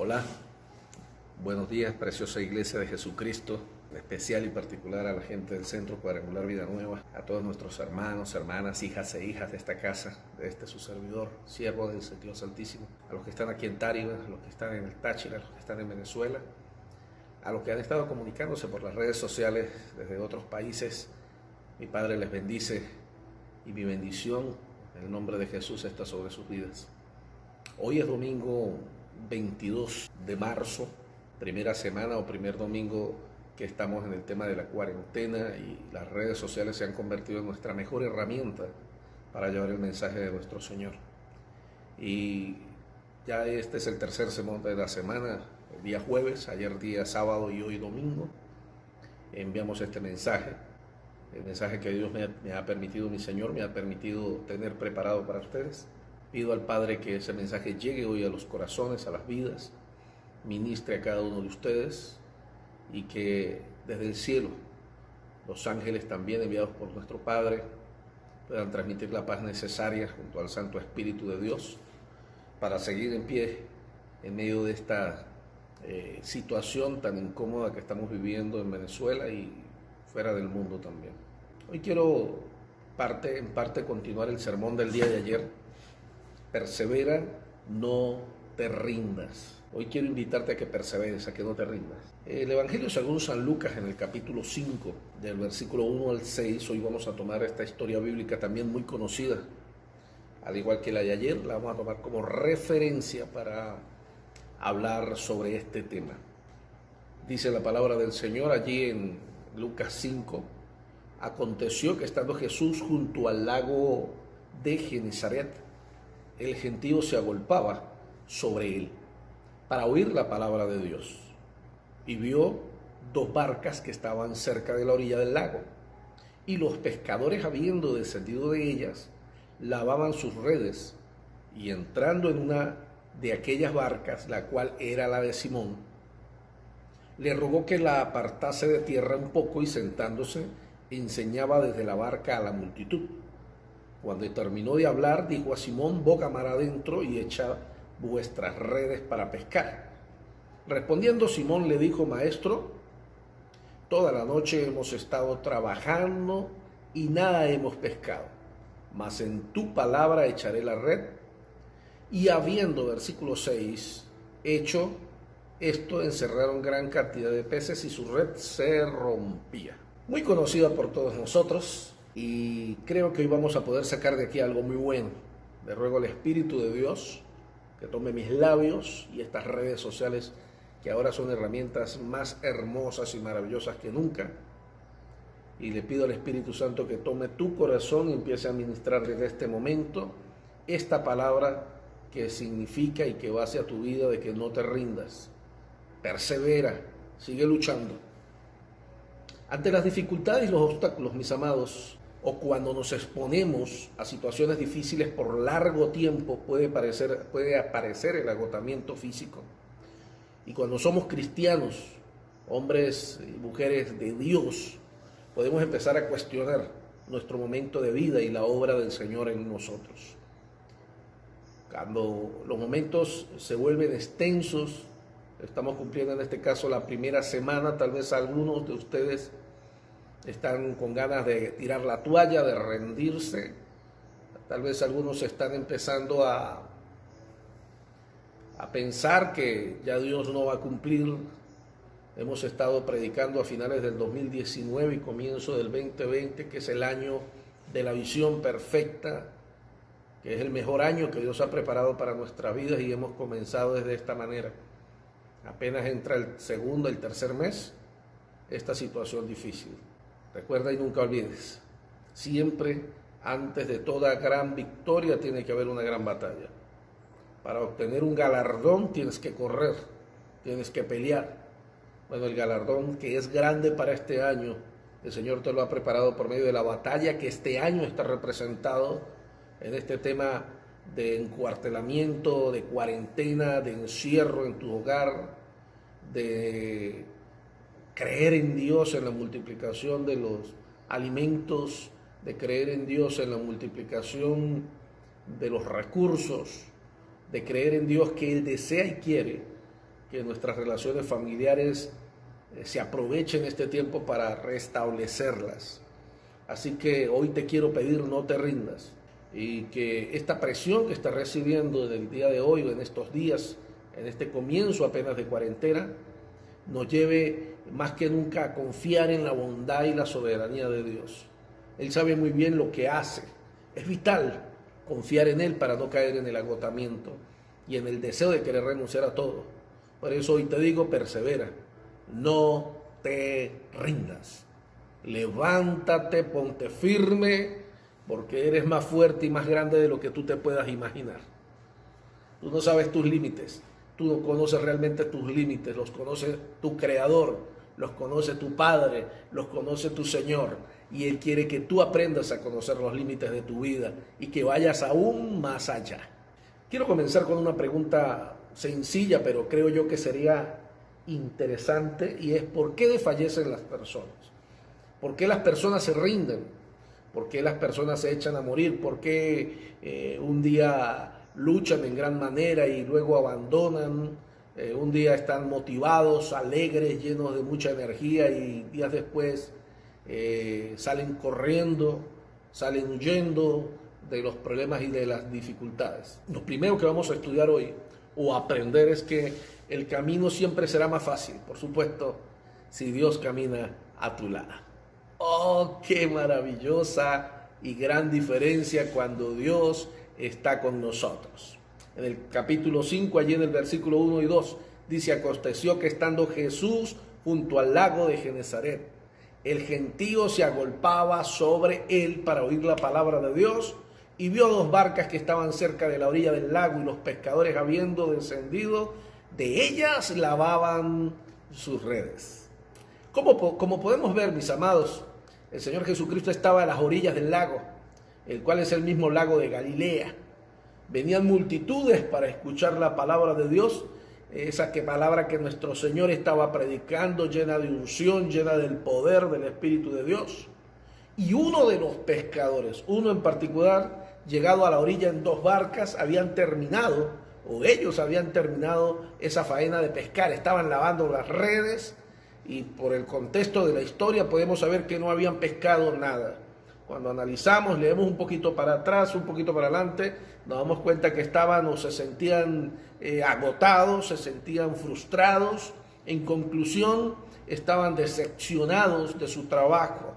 Hola, buenos días, preciosa Iglesia de Jesucristo, en especial y particular a la gente del Centro Cuadrangular Vida Nueva, a todos nuestros hermanos, hermanas, hijas e hijas de esta casa, de este su servidor, siervo del Dios Santísimo, a los que están aquí en Táriba, a los que están en el Táchira, a los que están en Venezuela, a los que han estado comunicándose por las redes sociales desde otros países. Mi Padre les bendice y mi bendición en el nombre de Jesús está sobre sus vidas. Hoy es domingo 22 de marzo, primera semana o primer domingo que estamos en el tema de la cuarentena, y las redes sociales se han convertido en nuestra mejor herramienta para llevar el mensaje de nuestro Señor. Y ya este es el tercer sermón de la semana, el día jueves, ayer día sábado y hoy domingo. Enviamos este mensaje, el mensaje que Dios me ha permitido, mi Señor me ha permitido tener preparado para ustedes. Pido al Padre que ese mensaje llegue hoy a los corazones, a las vidas, ministre a cada uno de ustedes, y que desde el cielo los ángeles también enviados por nuestro Padre puedan transmitir la paz necesaria junto al Santo Espíritu de Dios para seguir en pie en medio de esta situación tan incómoda que estamos viviendo en Venezuela y fuera del mundo también. Hoy quiero en parte continuar el sermón del día de ayer. Persevera, no te rindas. Hoy quiero invitarte a que perseveres, a que no te rindas. El Evangelio según San Lucas, en el capítulo 5, del versículo 1 al 6, hoy vamos a tomar esta historia bíblica también muy conocida, al igual que la de ayer, la vamos a tomar como referencia para hablar sobre este tema. Dice la palabra del Señor allí en Lucas 5, aconteció que estando Jesús junto al lago de Genesaret, el gentío se agolpaba sobre él para oír la palabra de Dios, y vio dos barcas que estaban cerca de la orilla del lago, y los pescadores, habiendo descendido de ellas, lavaban sus redes, y entrando en una de aquellas barcas, la cual era la de Simón, le rogó que la apartase de tierra un poco, y sentándose enseñaba desde la barca a la multitud. Cuando terminó de hablar, dijo a Simón: boga mar adentro y echad vuestras redes para pescar. Respondiendo Simón le dijo: Maestro, toda la noche hemos estado trabajando y nada hemos pescado, mas en tu palabra echaré la red. Y habiendo, versículo 6, hecho esto, encerraron gran cantidad de peces y su red se rompía. Muy conocida por todos nosotros, y creo que hoy vamos a poder sacar de aquí algo muy bueno. Le ruego al Espíritu de Dios que tome mis labios y estas redes sociales, que ahora son herramientas más hermosas y maravillosas que nunca. Y le pido al Espíritu Santo que tome tu corazón y empiece a ministrar desde este momento esta palabra que significa y que va hacia tu vida, de que no te rindas. Persevera, sigue luchando. Ante las dificultades y los obstáculos, mis amados, o cuando nos exponemos a situaciones difíciles por largo tiempo, puede aparecer el agotamiento físico. Y cuando somos cristianos, hombres y mujeres de Dios, podemos empezar a cuestionar nuestro momento de vida y la obra del Señor en nosotros. Cuando los momentos se vuelven extensos, estamos cumpliendo en este caso la primera semana, tal vez algunos de ustedes están con ganas de tirar la toalla, de rendirse. Tal vez algunos están empezando a pensar que ya Dios no va a cumplir. Hemos estado predicando a finales del 2019 y comienzo del 2020, que es el año de la visión perfecta, que es el mejor año que Dios ha preparado para nuestras vidas, y hemos comenzado desde esta manera. Apenas entra el segundo, el tercer mes, esta situación difícil. Recuerda y nunca olvides, siempre antes de toda gran victoria tiene que haber una gran batalla. Para obtener un galardón tienes que correr, tienes que pelear. Bueno, el galardón que es grande para este año, el Señor te lo ha preparado por medio de la batalla que este año está representado en este tema de encuartelamiento, de cuarentena, de encierro en tu hogar, de creer en Dios en la multiplicación de los alimentos, de creer en Dios en la multiplicación de los recursos, de creer en Dios que Él desea y quiere que nuestras relaciones familiares se aprovechen este tiempo para restablecerlas. Así que hoy te quiero pedir, no te rindas, y que esta presión que estás recibiendo en el día de hoy o en estos días, en este comienzo apenas de cuarentena, nos lleve más que nunca a confiar en la bondad y la soberanía de Dios. Él sabe muy bien lo que hace. Es vital confiar en Él para no caer en el agotamiento y en el deseo de querer renunciar a todo. Por eso hoy te digo, persevera, no te rindas. Levántate, ponte firme, porque eres más fuerte y más grande de lo que tú te puedas imaginar. Tú no sabes tus límites, tú no conoces realmente tus límites, los conoce tu Creador, los conoce tu Padre, los conoce tu Señor, y Él quiere que tú aprendas a conocer los límites de tu vida y que vayas aún más allá. Quiero comenzar con una pregunta sencilla, pero creo yo que sería interesante, y es: ¿por qué desfallecen las personas? ¿Por qué las personas se rinden? ¿Por qué las personas se echan a morir? ¿Por qué un día luchan en gran manera y luego abandonan? Un día están motivados, alegres, llenos de mucha energía, y días después salen corriendo, salen huyendo de los problemas y de las dificultades. Lo primero que vamos a estudiar hoy o aprender es que el camino siempre será más fácil, por supuesto, si Dios camina a tu lado. ¡Oh, qué maravillosa y gran diferencia cuando Dios está con nosotros! En el capítulo 5, allí en el versículo 1 y 2, dice: aconteció que estando Jesús junto al lago de Genezaret, el gentío se agolpaba sobre él para oír la palabra de Dios, y vio dos barcas que estaban cerca de la orilla del lago, y los pescadores, habiendo descendido de ellas, lavaban sus redes. Como podemos ver, mis amados, el Señor Jesucristo estaba a las orillas del lago, el cual es el mismo lago de Galilea. Venían multitudes para escuchar la palabra de Dios, esa palabra que nuestro Señor estaba predicando, llena de unción, llena del poder del Espíritu de Dios. Y uno de los pescadores, uno en particular, llegado a la orilla en dos barcas, habían terminado, o ellos habían terminado esa faena de pescar, estaban lavando las redes, y por el contexto de la historia podemos saber que no habían pescado nada. Cuando analizamos, leemos un poquito para atrás, un poquito para adelante, nos damos cuenta que estaban o se sentían agotados, se sentían frustrados. En conclusión, estaban decepcionados de su trabajo.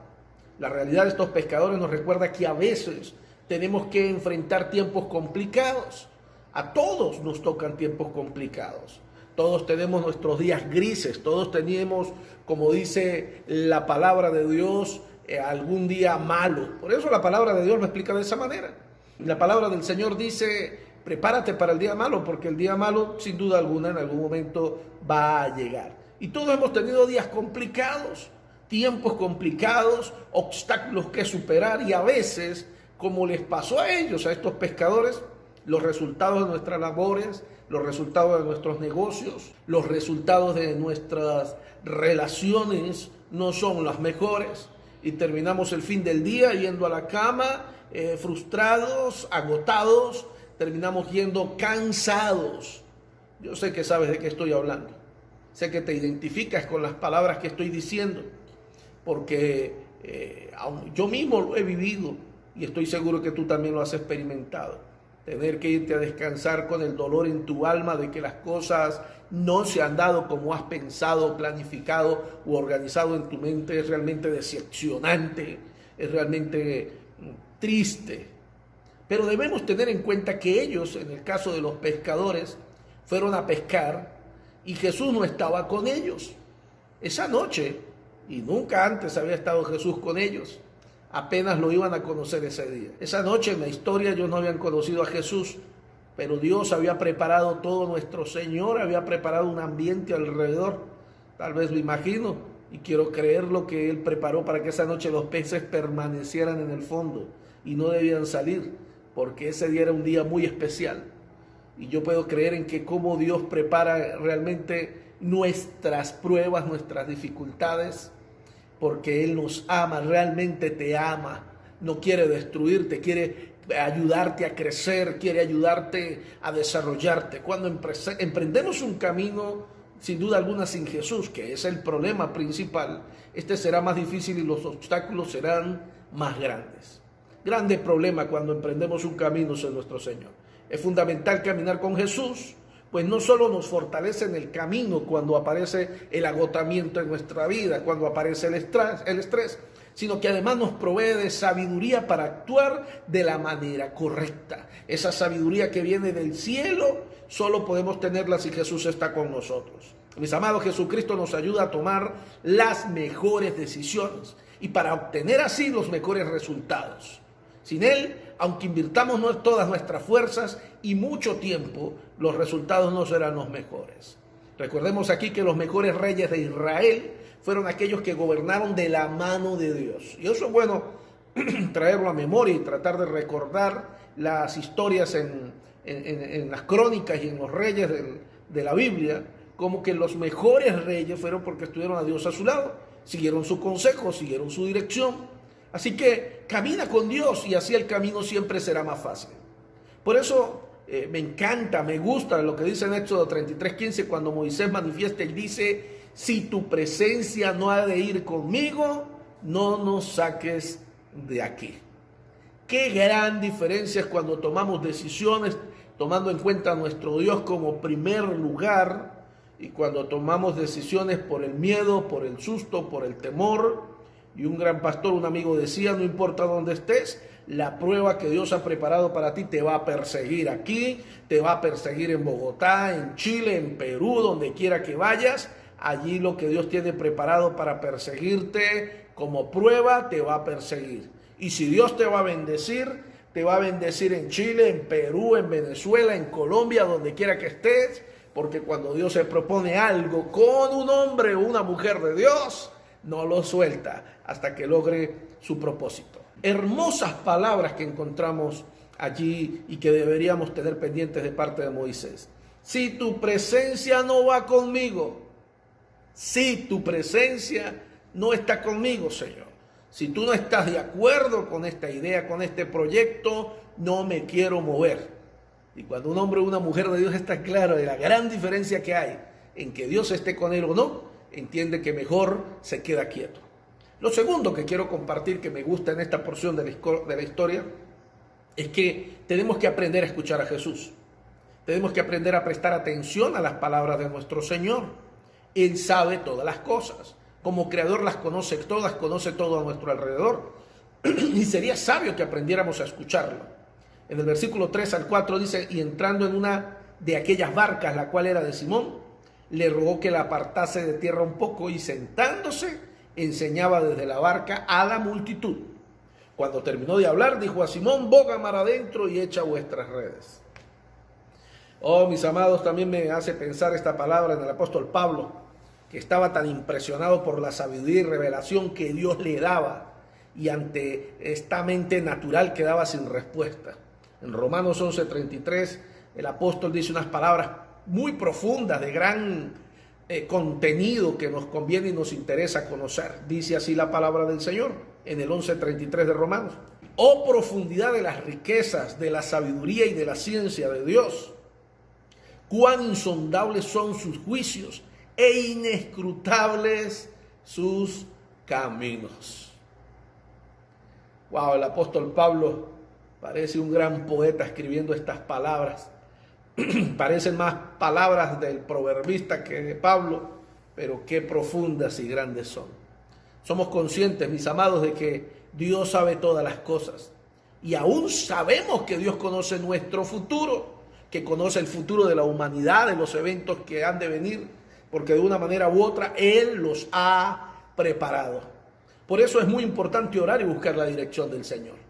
La realidad de estos pescadores nos recuerda que a veces tenemos que enfrentar tiempos complicados. A todos nos tocan tiempos complicados. Todos tenemos nuestros días grises, todos tenemos, como dice la palabra de Dios, algún día malo. Por eso la palabra de Dios lo explica de esa manera. La palabra del Señor dice: prepárate para el día malo, porque el día malo, sin duda alguna, en algún momento va a llegar. Y todos hemos tenido días complicados, tiempos complicados, obstáculos que superar, y a veces, como les pasó a ellos, a estos pescadores, los resultados de nuestras labores, los resultados de nuestros negocios, los resultados de nuestras relaciones no son las mejores, y terminamos el fin del día yendo a la cama frustrados, agotados, terminamos yendo cansados. Yo sé que sabes de qué estoy hablando, sé que te identificas con las palabras que estoy diciendo, porque yo mismo lo he vivido y estoy seguro que tú también lo has experimentado. Tener que irte a descansar con el dolor en tu alma de que las cosas no se han dado como has pensado, planificado u organizado en tu mente es realmente decepcionante, es realmente triste. Pero debemos tener en cuenta que ellos, en el caso de los pescadores, fueron a pescar y Jesús no estaba con ellos esa noche, y nunca antes había estado Jesús con ellos. Apenas lo iban a conocer ese día. Esa noche en la historia ellos no habían conocido a Jesús, pero Dios había preparado todo, nuestro Señor había preparado un ambiente alrededor. Tal vez lo imagino y quiero creer lo que Él preparó para que esa noche los peces permanecieran en el fondo y no debían salir, porque ese día era un día muy especial. Y yo puedo creer en que cómo Dios prepara realmente nuestras pruebas, nuestras dificultades, porque Él nos ama, realmente te ama, no quiere destruirte, quiere ayudarte a crecer, quiere ayudarte a desarrollarte. Cuando emprendemos un camino sin duda alguna sin Jesús, que es el problema principal, este será más difícil y los obstáculos serán más grandes. Grande problema cuando emprendemos un camino hacia nuestro Señor. Es fundamental caminar con Jesús, pues no solo nos fortalece en el camino cuando aparece el agotamiento en nuestra vida, cuando aparece el estrés, sino que además nos provee de sabiduría para actuar de la manera correcta. Esa sabiduría que viene del cielo, solo podemos tenerla si Jesús está con nosotros. Mis amados, Jesucristo nos ayuda a tomar las mejores decisiones y para obtener así los mejores resultados. Sin Él, aunque invirtamos todas nuestras fuerzas y mucho tiempo, los resultados no serán los mejores. Recordemos aquí que los mejores reyes de Israel fueron aquellos que gobernaron de la mano de Dios. Y eso es bueno traerlo a memoria y tratar de recordar las historias en las crónicas y en los reyes de la Biblia, como que los mejores reyes fueron porque estuvieron a Dios a su lado, siguieron su consejo, siguieron su dirección. Así que camina con Dios y así el camino siempre será más fácil. Por eso me encanta, me gusta lo que dice en Éxodo 33:15 cuando Moisés manifiesta y dice: si tu presencia no ha de ir conmigo, no nos saques de aquí. Qué gran diferencia es cuando tomamos decisiones tomando en cuenta a nuestro Dios como primer lugar y cuando tomamos decisiones por el miedo, por el susto, por el temor. Y un gran pastor, un amigo decía: no importa dónde estés, la prueba que Dios ha preparado para ti te va a perseguir aquí, te va a perseguir en Bogotá, en Chile, en Perú, donde quiera que vayas. Allí lo que Dios tiene preparado para perseguirte como prueba te va a perseguir. Y si Dios te va a bendecir en Chile, en Perú, en Venezuela, en Colombia, donde quiera que estés, porque cuando Dios se propone algo con un hombre o una mujer de Dios, no lo suelta hasta que logre su propósito. Hermosas palabras que encontramos allí y que deberíamos tener pendientes de parte de Moisés. Si tu presencia no va conmigo, si tu presencia no está conmigo, Señor, si tú no estás de acuerdo con esta idea, con este proyecto, no me quiero mover. Y cuando un hombre o una mujer de Dios está claro de la gran diferencia que hay en que Dios esté con él o no, entiende que mejor se queda quieto. Lo segundo que quiero compartir, que me gusta en esta porción de la historia, es que tenemos que aprender a escuchar a Jesús. Tenemos que aprender a prestar atención a las palabras de nuestro Señor. Él sabe todas las cosas. Como creador las conoce todas, conoce todo a nuestro alrededor. Y sería sabio que aprendiéramos a escucharlo. En el versículo 3 al 4 dice: y entrando en una de aquellas barcas, la cual era de Simón, le rogó que la apartase de tierra un poco y sentándose enseñaba desde la barca a la multitud. Cuando terminó de hablar, dijo a Simón: boga mar adentro y echa vuestras redes. Oh, mis amados, también me hace pensar esta palabra en el apóstol Pablo, que estaba tan impresionado por la sabiduría y revelación que Dios le daba y ante esta mente natural quedaba sin respuesta. En Romanos 11:33 el apóstol dice unas palabras muy profundas, de gran contenido que nos conviene y nos interesa conocer. Dice así la palabra del Señor en el 11:33 de Romanos: oh profundidad de las riquezas, de la sabiduría y de la ciencia de Dios, cuán insondables son sus juicios e inescrutables sus caminos. Wow, el apóstol Pablo parece un gran poeta escribiendo estas palabras. Parecen más palabras del proverbista que de Pablo, pero qué profundas y grandes son. Somos conscientes, mis amados, de que Dios sabe todas las cosas. Y aún sabemos que Dios conoce nuestro futuro, que conoce el futuro de la humanidad, de los eventos que han de venir, porque de una manera u otra Él los ha preparado. Por eso es muy importante orar y buscar la dirección del Señor.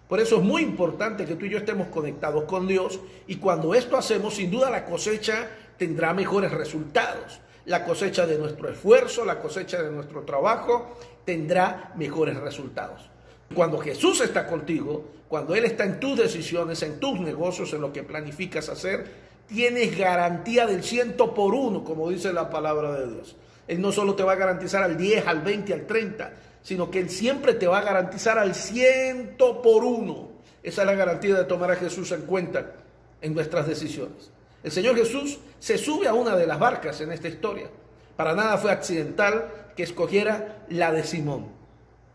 Por eso es muy importante que tú y yo estemos conectados con Dios, y cuando esto hacemos, sin duda la cosecha tendrá mejores resultados. La cosecha de nuestro esfuerzo, la cosecha de nuestro trabajo tendrá mejores resultados. Cuando Jesús está contigo, cuando Él está en tus decisiones, en tus negocios, en lo que planificas hacer, tienes garantía del 100 por 1, como dice la palabra de Dios. Él no solo te va a garantizar al 10, al 20, al 30, sino que Él siempre te va a garantizar al 100 por 1. Esa es la garantía de tomar a Jesús en cuenta en nuestras decisiones. El Señor Jesús se sube a una de las barcas en esta historia. Para nada fue accidental que escogiera la de Simón.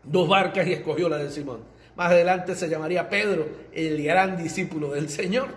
2 barcas y escogió la de Simón. Más adelante se llamaría Pedro, el gran discípulo del Señor.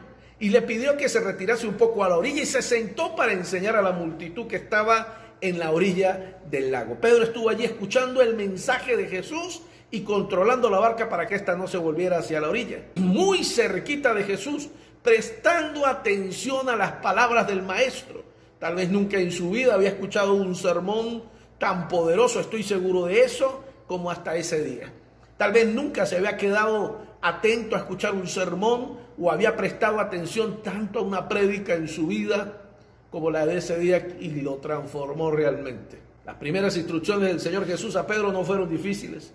Y le pidió que se retirase un poco a la orilla y se sentó para enseñar a la multitud que estaba en la orilla del lago. Pedro estuvo allí escuchando el mensaje de Jesús y controlando la barca para que ésta no se volviera hacia la orilla. Muy cerquita de Jesús, prestando atención a las palabras del maestro. Tal vez nunca en su vida había escuchado un sermón tan poderoso, estoy seguro de eso, como hasta ese día. Tal vez nunca se había quedado atento a escuchar un sermón o había prestado atención tanto a una prédica en su vida como la de ese día, y lo transformó realmente. Las primeras instrucciones del Señor Jesús a Pedro no fueron difíciles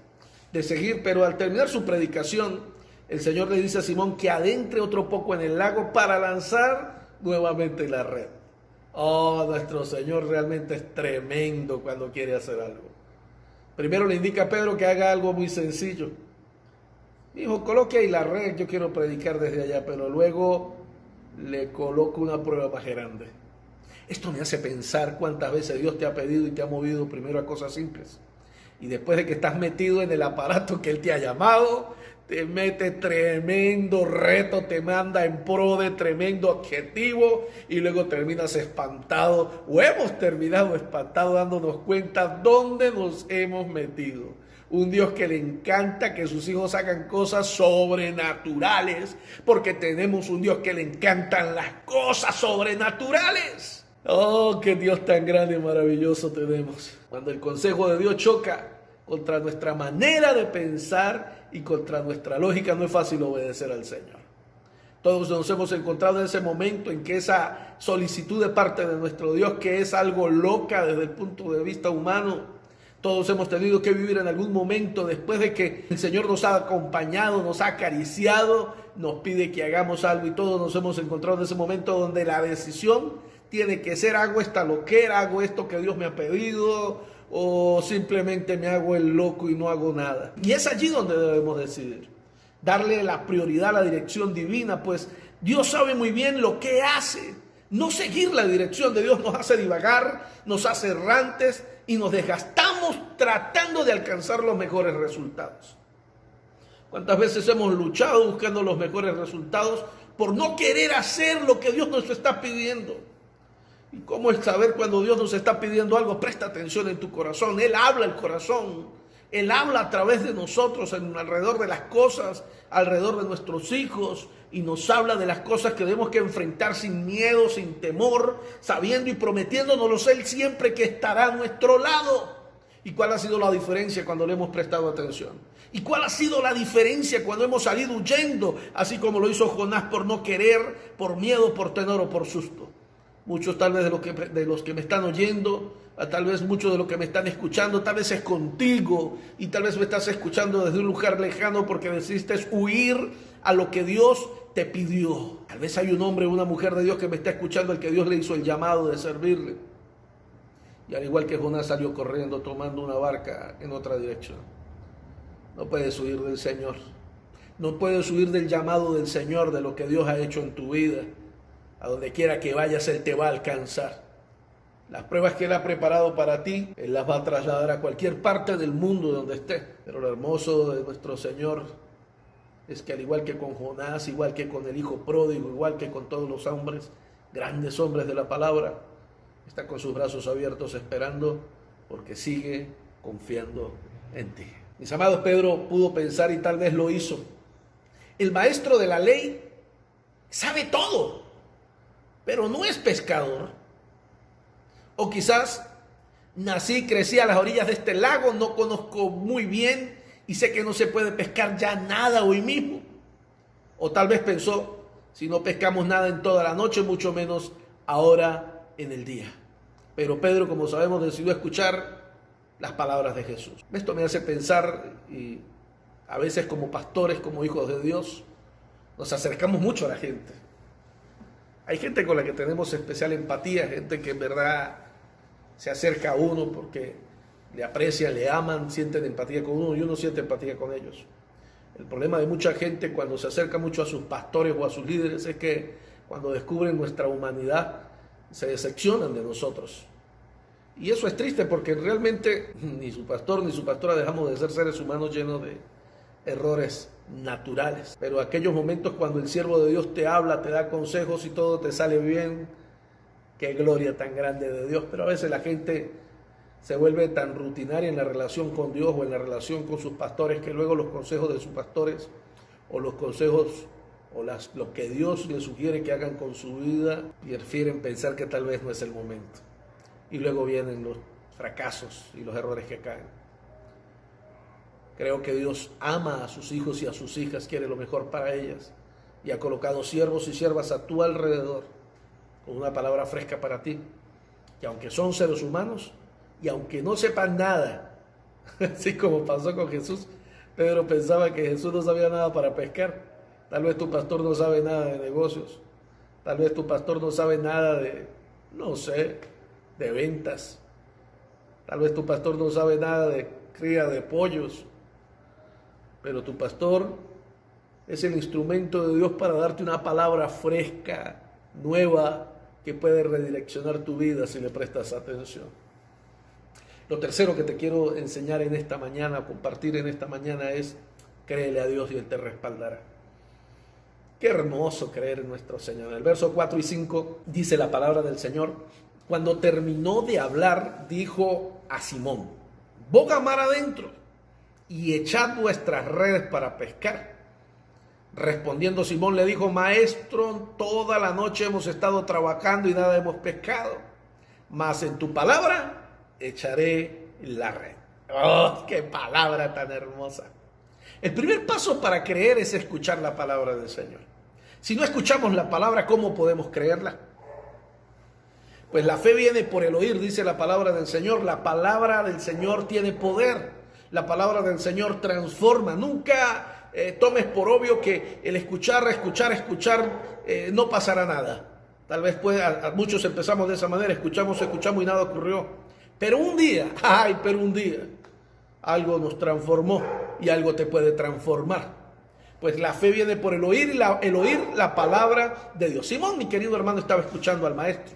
de seguir, pero al terminar su predicación, el Señor le dice a Simón que adentre otro poco en el lago para lanzar nuevamente la red. Oh, nuestro Señor realmente es tremendo cuando quiere hacer algo. Primero le indica a Pedro que haga algo muy sencillo. Dijo, coloque ahí la red, yo quiero predicar desde allá, pero luego le coloco una prueba más grande. Esto me hace pensar cuántas veces Dios te ha pedido y te ha movido primero a cosas simples. Y después de que estás metido en el aparato que Él te ha llamado, te mete tremendo reto, te manda en pro de tremendo objetivo y luego terminas espantado, o hemos terminado espantados dándonos cuenta dónde nos hemos metido. Un Dios que le encanta que sus hijos hagan cosas sobrenaturales, porque tenemos un Dios que le encantan las cosas sobrenaturales. Oh, qué Dios tan grande y maravilloso tenemos. Cuando el consejo de Dios choca contra nuestra manera de pensar y contra nuestra lógica, no es fácil obedecer al Señor. Todos nos hemos encontrado en ese momento en que esa solicitud de parte de nuestro Dios, que es algo loca desde el punto de vista humano, todos hemos tenido que vivir en algún momento después de que el Señor nos ha acompañado, nos ha acariciado, nos pide que hagamos algo, y todos nos hemos encontrado en ese momento donde la decisión tiene que ser: hago esta loquera, hago esto que Dios me ha pedido, o simplemente me hago el loco y no hago nada. Y es allí donde debemos decidir, darle la prioridad a la dirección divina, pues Dios sabe muy bien lo que hace. No seguir la dirección de Dios nos hace divagar, nos hace errantes y nos desgastamos tratando de alcanzar los mejores resultados. ¿Cuántas veces hemos luchado buscando los mejores resultados por no querer hacer lo que Dios nos está pidiendo? ¿Y cómo es saber cuando Dios nos está pidiendo algo? Presta atención en tu corazón. Él habla el corazón. Él habla a través de nosotros, alrededor de las cosas, alrededor de nuestros hijos, y nos habla de las cosas que tenemos que enfrentar sin miedo, sin temor, sabiendo y prometiéndonos Él siempre que estará a nuestro lado. ¿Y cuál ha sido la diferencia cuando le hemos prestado atención? ¿Y cuál ha sido la diferencia cuando hemos salido huyendo, así como lo hizo Jonás, por no querer, por miedo, por temor o por susto? Muchos tal vez de los que me están oyendo, tal vez muchos de los que me están escuchando, tal vez es contigo, y tal vez me estás escuchando desde un lugar lejano porque decidiste huir a lo que Dios te pidió. Tal vez hay un hombre o una mujer de Dios que me está escuchando, al que Dios le hizo el llamado de servirle. Y al igual que Jonás salió corriendo tomando una barca en otra dirección. No puedes huir del Señor. No puedes huir del llamado del Señor, de lo que Dios ha hecho en tu vida. A donde quiera que vayas, Él te va a alcanzar. Las pruebas que Él ha preparado para ti, Él las va a trasladar a cualquier parte del mundo donde esté. Pero lo hermoso de nuestro Señor es que, al igual que con Jonás, igual que con el hijo pródigo, igual que con todos los hombres, grandes hombres de la palabra, está con sus brazos abiertos esperando, porque sigue confiando en ti. Mis amados, Pedro pudo pensar, y tal vez lo hizo: el maestro de la ley sabe todo, pero no es pescador. O quizás nací, crecí a las orillas de este lago, no conozco muy bien y sé que no se puede pescar ya nada hoy mismo. O tal vez pensó: si no pescamos nada en toda la noche, mucho menos ahora en el día. Pero Pedro, como sabemos, decidió escuchar las palabras de Jesús. Esto me hace pensar, y a veces como pastores, como hijos de Dios, nos acercamos mucho a la gente. Hay gente con la que tenemos especial empatía, gente que en verdad se acerca a uno porque le aprecian, le aman, sienten empatía con uno, y uno siente empatía con ellos. El problema de mucha gente cuando se acerca mucho a sus pastores o a sus líderes es que cuando descubren nuestra humanidad, se decepcionan de nosotros. Y eso es triste porque realmente ni su pastor ni su pastora dejamos de ser seres humanos llenos de errores naturales. Pero aquellos momentos cuando el siervo de Dios te habla, te da consejos y todo te sale bien, qué gloria tan grande de Dios. Pero a veces la gente se vuelve tan rutinaria en la relación con Dios o en la relación con sus pastores que luego los consejos de sus pastores o los consejos o lo que Dios les sugiere que hagan con su vida, prefieren pensar que tal vez no es el momento. Y luego vienen los fracasos y los errores que caen. Creo que Dios ama a sus hijos y a sus hijas, quiere lo mejor para ellas y ha colocado siervos y siervas a tu alrededor con una palabra fresca para ti, que aunque son seres humanos y aunque no sepan nada, así como pasó con Jesús, Pedro pensaba que Jesús no sabía nada para pescar. Tal vez tu pastor no sabe nada de negocios, tal vez tu pastor no sabe nada de, no sé, de ventas, tal vez tu pastor no sabe nada de cría de pollos, pero tu pastor es el instrumento de Dios para darte una palabra fresca, nueva, que puede redireccionar tu vida si le prestas atención. Lo tercero que te quiero enseñar en esta mañana, compartir en esta mañana es: créele a Dios y Él te respaldará. Qué hermoso creer en nuestro Señor. En el verso 4 y 5 dice la palabra del Señor: cuando terminó de hablar, dijo a Simón: boga mar adentro y echad vuestras redes para pescar. Respondiendo Simón le dijo: maestro, toda la noche hemos estado trabajando y nada hemos pescado, mas en tu palabra echaré la red. ¡Oh, qué palabra tan hermosa! El primer paso para creer es escuchar la palabra del Señor. Si no escuchamos la palabra, ¿cómo podemos creerla? Pues la fe viene por el oír, dice la palabra del Señor. La palabra del Señor tiene poder. La palabra del Señor transforma. Nunca tomes por obvio que el escuchar, no pasará nada. Tal vez muchos empezamos de esa manera, escuchamos y nada ocurrió. Pero un día, algo nos transformó y algo te puede transformar. Pues la fe viene por el oír la palabra de Dios. Simón, mi querido hermano, estaba escuchando al maestro.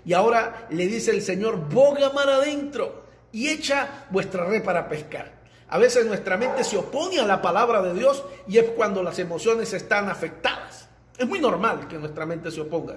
Y ahora le dice el Señor: boga mar adentro y echa vuestra red para pescar. A veces nuestra mente se opone a la palabra de Dios y es cuando las emociones están afectadas. Es muy normal que nuestra mente se oponga.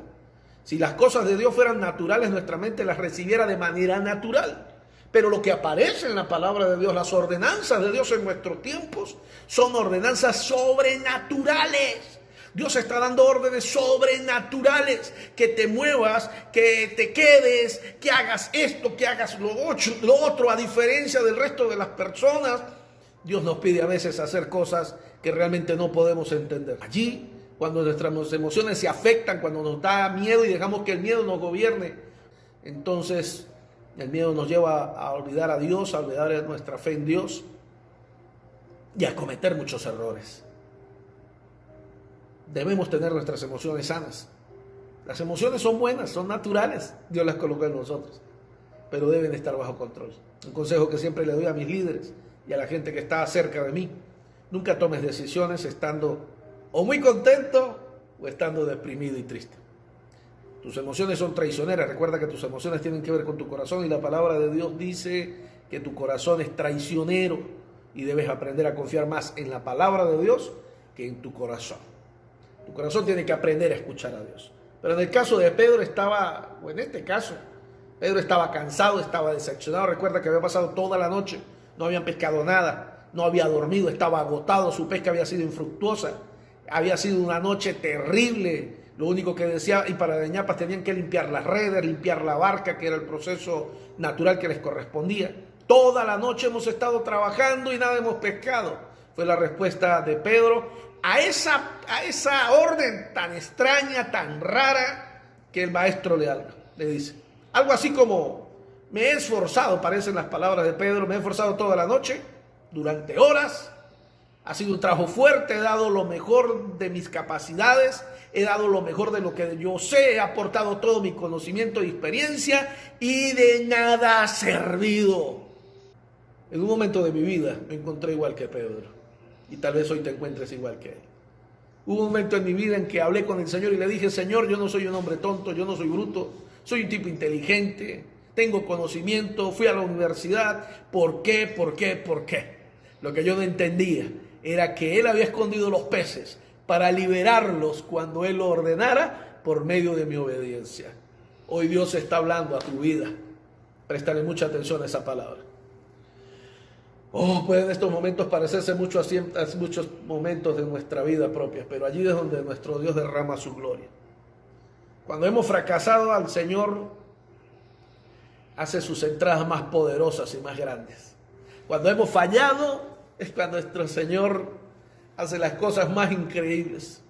Si las cosas de Dios fueran naturales, nuestra mente las recibiera de manera natural. Pero lo que aparece en la palabra de Dios, las ordenanzas de Dios en nuestros tiempos, son ordenanzas sobrenaturales. Dios está dando órdenes sobrenaturales, que te muevas, que te quedes, que hagas esto, que hagas lo otro. A diferencia del resto de las personas, Dios nos pide a veces hacer cosas que realmente no podemos entender. Allí, cuando nuestras emociones se afectan, cuando nos da miedo y dejamos que el miedo nos gobierne, entonces el miedo nos lleva a olvidar a Dios, a olvidar nuestra fe en Dios y a cometer muchos errores. Debemos tener nuestras emociones sanas. Las emociones son buenas, son naturales. Dios las colocó en nosotros, pero deben estar bajo control. Un consejo que siempre le doy a mis líderes y a la gente que está cerca de mí: nunca tomes decisiones estando o muy contento o estando deprimido y triste. Tus emociones son traicioneras. Recuerda que tus emociones tienen que ver con tu corazón y la palabra de Dios dice que tu corazón es traicionero y debes aprender a confiar más en la palabra de Dios que en tu corazón. Tu corazón tiene que aprender a escuchar a Dios. Pero en el caso de Pedro Pedro estaba cansado, estaba decepcionado. Recuerda que había pasado toda la noche, no habían pescado nada, no había dormido, estaba agotado, su pesca había sido infructuosa, había sido una noche terrible. Lo único que decía, y para de ñapas tenían que limpiar las redes, limpiar la barca, que era el proceso natural que les correspondía. Toda la noche hemos estado trabajando y nada hemos pescado. Fue la respuesta de Pedro a esa orden tan extraña, tan rara, que el maestro le dice. Algo así como: me he esforzado, parecen las palabras de Pedro, me he esforzado toda la noche, durante horas. Ha sido un trabajo fuerte, he dado lo mejor de mis capacidades, he dado lo mejor de lo que yo sé, he aportado todo mi conocimiento y experiencia y de nada ha servido. En un momento de mi vida me encontré igual que Pedro y tal vez hoy te encuentres igual que él. Hubo un momento en mi vida en que hablé con el Señor y le dije: Señor, yo no soy un hombre tonto, yo no soy bruto, soy un tipo inteligente, tengo conocimiento, fui a la universidad. ¿Por qué? ¿Por qué? ¿Por qué? Lo que yo no entendía era que Él había escondido los peces para liberarlos cuando Él lo ordenara por medio de mi obediencia. Hoy Dios está hablando a tu vida. Préstale mucha atención a esa palabra. Pueden estos momentos parecerse mucho a muchos momentos de nuestra vida propia, pero allí es donde nuestro Dios derrama su gloria. Cuando hemos fracasado, el Señor hace sus entradas más poderosas y más grandes. Cuando hemos fallado, es cuando nuestro Señor hace las cosas más increíbles.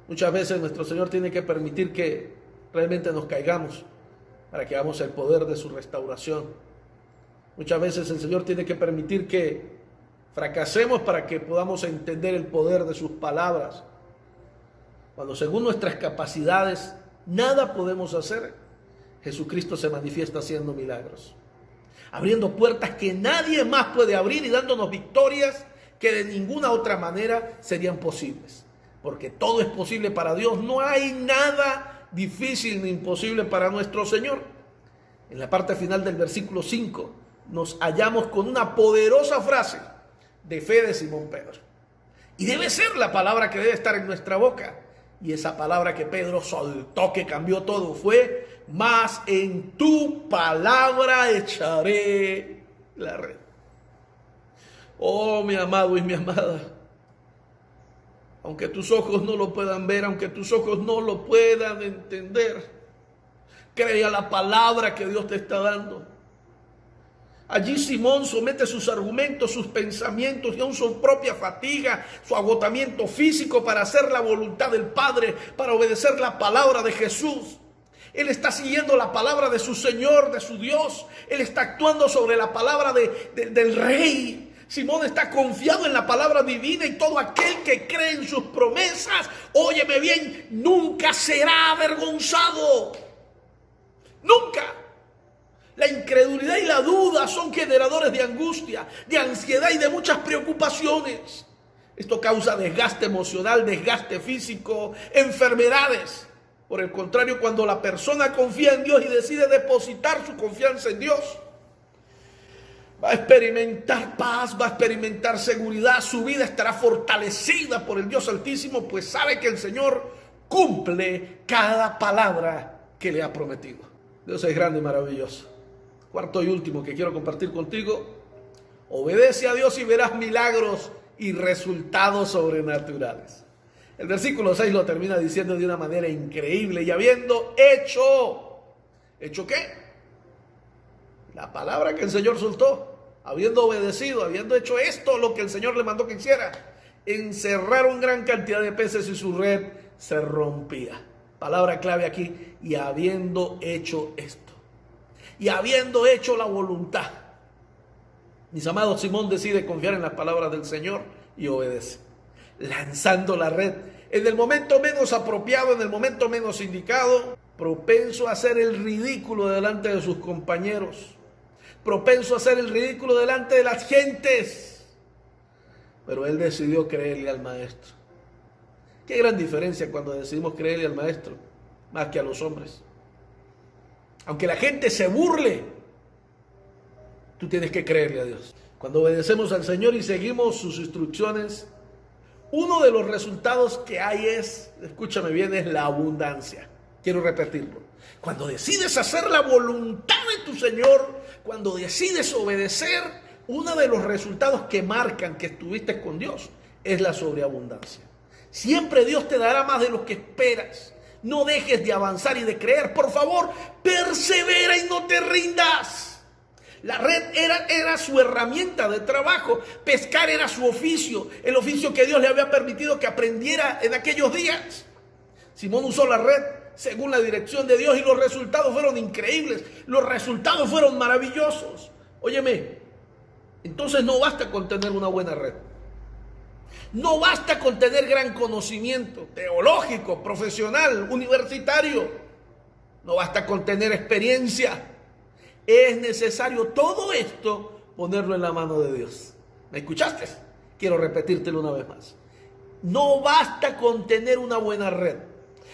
Muchas veces nuestro Señor tiene que permitir que realmente nos caigamos para que hagamos el poder de su restauración. Muchas veces el Señor tiene que permitir que fracasemos para que podamos entender el poder de sus palabras. Cuando según nuestras capacidades nada podemos hacer, Jesucristo se manifiesta haciendo milagros, abriendo puertas que nadie más puede abrir y dándonos victorias que de ninguna otra manera serían posibles. Porque todo es posible para Dios. No hay nada difícil ni imposible para nuestro Señor. En la parte final del versículo 5 nos hallamos con una poderosa frase de fe de Simón Pedro. Y debe ser la palabra que debe estar en nuestra boca. Y esa palabra que Pedro soltó, que cambió todo, fue: mas en tu palabra echaré la red. Oh, mi amado y mi amada, aunque tus ojos no lo puedan ver, aunque tus ojos no lo puedan entender, cree a la palabra que Dios te está dando. Allí Simón somete sus argumentos, sus pensamientos y aún su propia fatiga, su agotamiento físico para hacer la voluntad del Padre, para obedecer la palabra de Jesús. Él está siguiendo la palabra de su Señor, de su Dios. Él está actuando sobre la palabra del Rey. Simón está confiado en la palabra divina, y todo aquel que cree en sus promesas, óyeme bien, nunca será avergonzado. Nunca. La incredulidad y la duda son generadores de angustia, de ansiedad y de muchas preocupaciones. Esto causa desgaste emocional, desgaste físico, enfermedades. Por el contrario, cuando la persona confía en Dios y decide depositar su confianza en Dios, va a experimentar paz, va a experimentar seguridad. Su vida estará fortalecida por el Dios Altísimo, pues sabe que el Señor cumple cada palabra que le ha prometido. Dios es grande y maravilloso. Cuarto y último que quiero compartir contigo: obedece a Dios y verás milagros y resultados sobrenaturales. El versículo 6 lo termina diciendo de una manera increíble: y habiendo ¿hecho qué? La palabra que el Señor soltó, habiendo obedecido, habiendo hecho esto, lo que el Señor le mandó que hiciera, encerraron gran cantidad de peces y su red se rompía. Palabra clave aquí: y habiendo hecho esto. Y habiendo hecho la voluntad. Mis amados, Simón decide confiar en las palabras del Señor y obedece, lanzando la red en el momento menos apropiado, en el momento menos indicado, propenso a hacer el ridículo delante de sus compañeros, propenso a hacer el ridículo delante de las gentes. Pero él decidió creerle al maestro. Qué gran diferencia cuando decidimos creerle al maestro más que a los hombres. Aunque la gente se burle, tú tienes que creerle a Dios. Cuando obedecemos al Señor y seguimos sus instrucciones, uno de los resultados que hay es, escúchame bien, es la abundancia. Quiero repetirlo. Cuando decides hacer la voluntad de tu Señor, cuando decides obedecer, uno de los resultados que marcan que estuviste con Dios es la sobreabundancia. Siempre Dios te dará más de lo que esperas. No dejes de avanzar y de creer. Por favor, persevera y no te rindas. La red era su herramienta de trabajo. Pescar era su oficio. El oficio que Dios le había permitido que aprendiera en aquellos días. Simón usó la red según la dirección de Dios y los resultados fueron increíbles. Los resultados fueron maravillosos. Óyeme, entonces no basta con tener una buena red. No basta con tener gran conocimiento teológico, profesional, universitario. No basta con tener experiencia. Es necesario todo esto ponerlo en la mano de Dios. ¿Me escuchaste? Quiero repetírtelo una vez más. No basta con tener una buena red.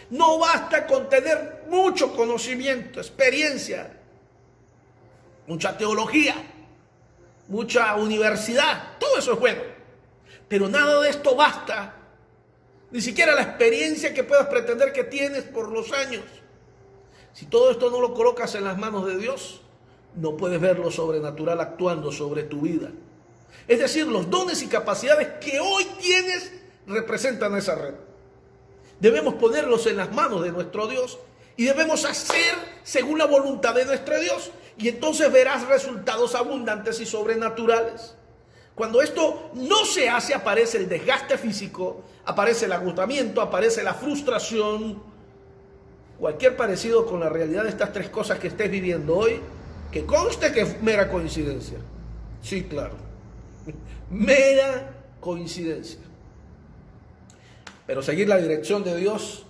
No basta con tener mucho conocimiento, experiencia, mucha teología, mucha universidad. Todo eso es bueno. Pero nada de esto basta. Ni siquiera la experiencia que puedas pretender que tienes por los años. Si todo esto no lo colocas en las manos de Dios, no puedes ver lo sobrenatural actuando sobre tu vida. Es decir, los dones y capacidades que hoy tienes representan esa red. Debemos ponerlos en las manos de nuestro Dios y debemos hacer según la voluntad de nuestro Dios. Y entonces verás resultados abundantes y sobrenaturales. Cuando esto no se hace, aparece el desgaste físico, aparece el agotamiento, aparece la frustración. Cualquier parecido con la realidad de estas tres cosas que estés viviendo hoy, que conste que es mera coincidencia. Sí, claro. Mera coincidencia. Pero seguir la dirección de Dios,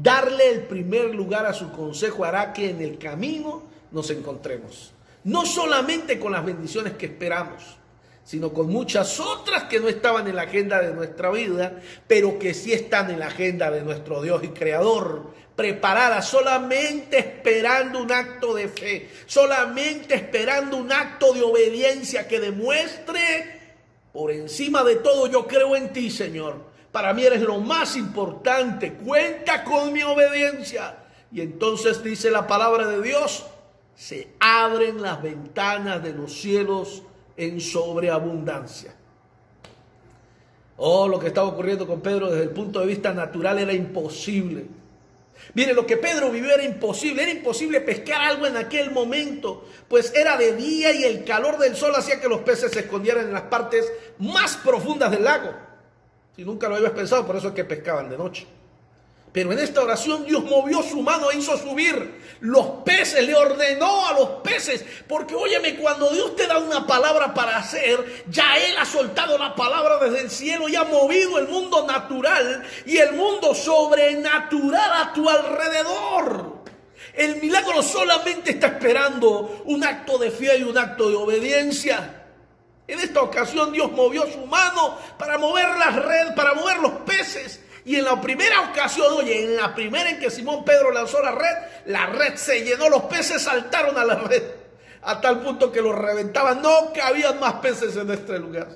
darle el primer lugar a su consejo, hará que en el camino nos encontremos. No solamente con las bendiciones que esperamos, sino con muchas otras que no estaban en la agenda de nuestra vida, pero que sí están en la agenda de nuestro Dios y Creador, preparadas solamente esperando un acto de fe, solamente esperando un acto de obediencia que demuestre, por encima de todo, yo creo en ti, Señor. Para mí eres lo más importante, cuenta con mi obediencia. Y entonces dice la palabra de Dios, se abren las ventanas de los cielos en sobreabundancia. Oh, lo que estaba ocurriendo con Pedro desde el punto de vista natural era imposible. Mire, lo que Pedro vivió era imposible pescar algo en aquel momento, pues era de día y el calor del sol hacía que los peces se escondieran en las partes más profundas del lago. Si nunca lo habías pensado, por eso es que pescaban de noche. Pero en esta oración Dios movió su mano e hizo subir los peces, le ordenó a los peces. Porque óyeme, cuando Dios te da una palabra para hacer, ya Él ha soltado la palabra desde el cielo y ha movido el mundo natural y el mundo sobrenatural a tu alrededor. El milagro solamente está esperando un acto de fe y un acto de obediencia. En esta ocasión Dios movió su mano para mover la red, para mover los peces. Y en la primera ocasión, en la primera en que Simón Pedro lanzó la red se llenó, los peces saltaron a la red, a tal punto que los reventaban, no cabían más peces en este lugar.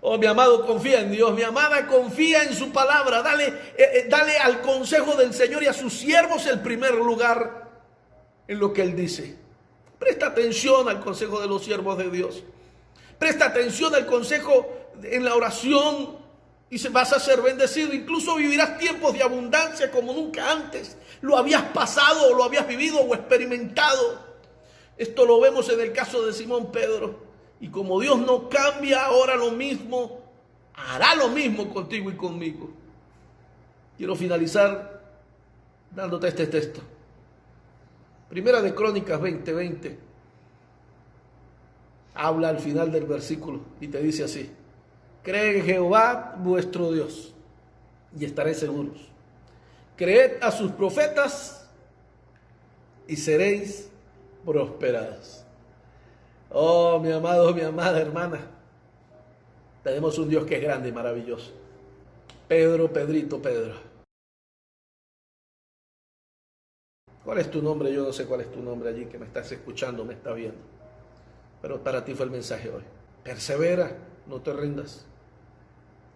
Oh, mi amado, confía en Dios, mi amada, confía en su palabra, dale al consejo del Señor y a sus siervos el primer lugar en lo que Él dice. Presta atención al consejo de los siervos de Dios. Presta atención al consejo en la oración y vas a ser bendecido. Incluso vivirás tiempos de abundancia como nunca antes lo habías pasado o lo habías vivido o experimentado. Esto lo vemos en el caso de Simón Pedro. Y como Dios no cambia ahora lo mismo, hará lo mismo contigo y conmigo. Quiero finalizar dándote este texto. Primera de Crónicas 20:20. Habla al final del versículo y te dice así: cree en Jehová vuestro Dios y estaréis seguros. Creed a sus profetas y seréis prosperados. Oh, mi amado, mi amada hermana, tenemos un Dios que es grande y maravilloso. Pedrito. ¿Cuál es tu nombre? Yo no sé cuál es tu nombre allí que me estás escuchando, me estás viendo. Pero para ti fue el mensaje hoy. Persevera, no te rindas.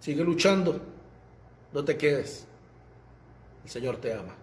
Sigue luchando, no te quedes. El Señor te ama.